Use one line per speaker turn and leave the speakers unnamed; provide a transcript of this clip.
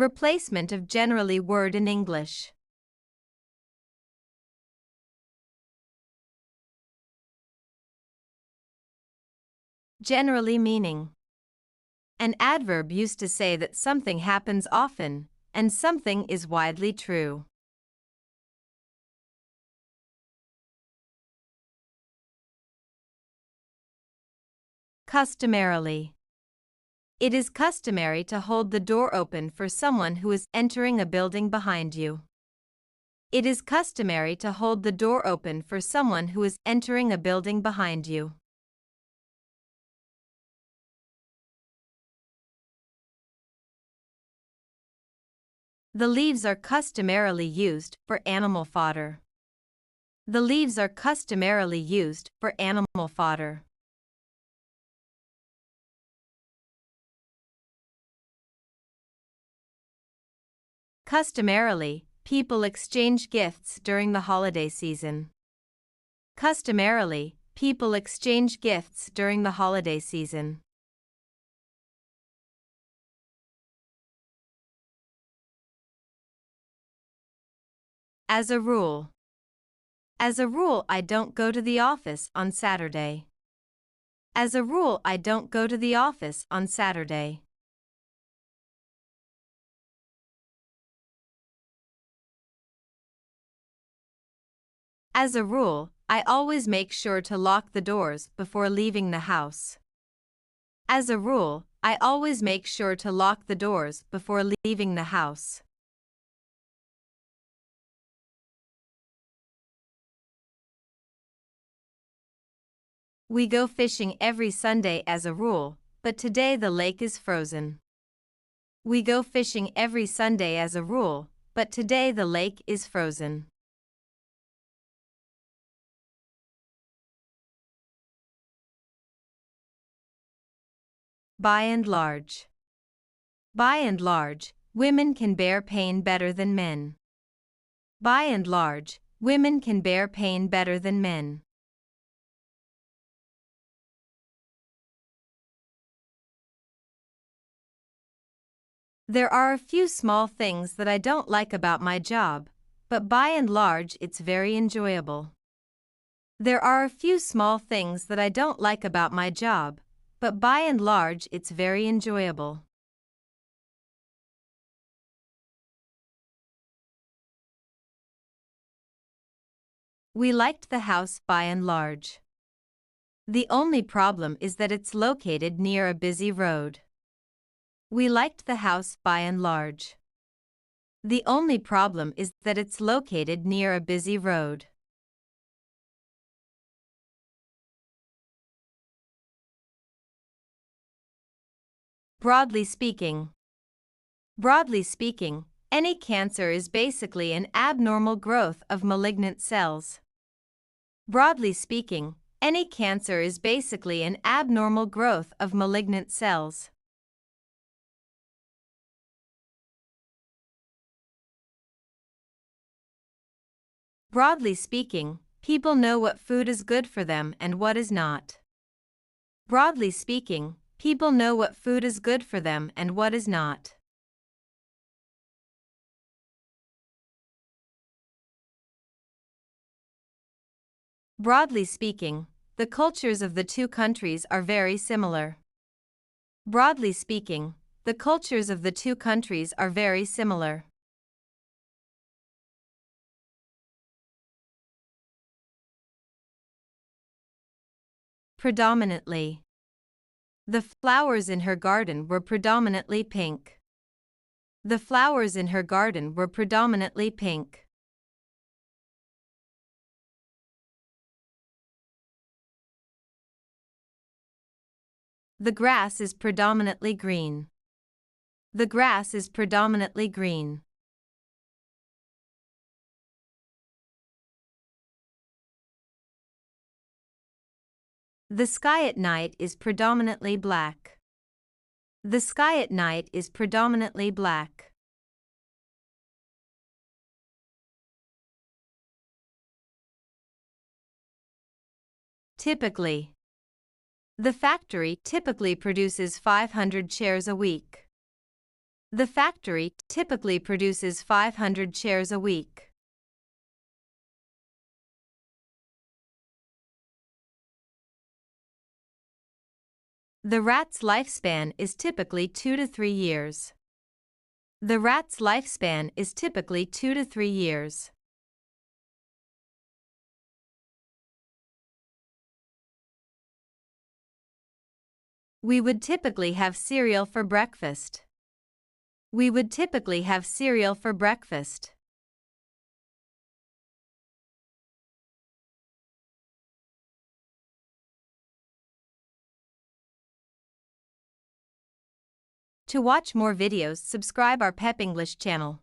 Replacement of generally word in English. Generally meaning. An adverb used to say that something happens often, and something is widely true. Customarily. It is customary to hold the door open for someone who is entering a building behind you. It is customary to hold the door open for someone who is entering a building behind you. The leaves are customarily used for animal fodder. The leaves are customarily used for animal fodder. Customarily, people exchange gifts during the holiday season. Customarily, people exchange gifts during the holiday season. As a rule. As a rule, I don't go to the office on Saturday. As a rule, I don't go to the office on Saturday. As a rule, I always make sure to lock the doors before leaving the house. As a rule, I always make sure to lock the doors before leaving the house. We go fishing every Sunday as a rule, but today the lake is frozen. We go fishing every Sunday as a rule, but today the lake is frozen. By and large. By and large, women can bear pain better than men. By and large, women can bear pain better than men. There are a few small things that I don't like about my job, but by and large it's very enjoyable. There are a few small things that I don't like about my job, but by and large it's very enjoyable. We liked the house by and large. The only problem is that it's located near a busy road. We liked the house by and large. The only problem is that it's located near a busy road. Broadly speaking. Broadly speaking, any cancer is basically an abnormal growth of malignant cells. Broadly speaking, any cancer is basically an abnormal growth of malignant cells. Broadly speaking, people know what food is good for them and what is not. Broadly speaking, people know what food is good for them and what is not. Broadly speaking, the cultures of the two countries are very similar. Broadly speaking, the cultures of the two countries are very similar. Predominantly. The flowers in her garden were predominantly pink. The flowers in her garden were predominantly pink. The grass is predominantly green. The grass is predominantly green. The sky at night is predominantly black. The sky at night is predominantly black. Typically. The factory typically produces 500 chairs a week. The factory typically produces 500 chairs a week. The rat's lifespan is typically 2 to 3 years. The rat's lifespan is typically 2 to 3 years. We would typically have cereal for breakfast. We would typically have cereal for breakfast. To watch more videos, subscribe our Pep English channel.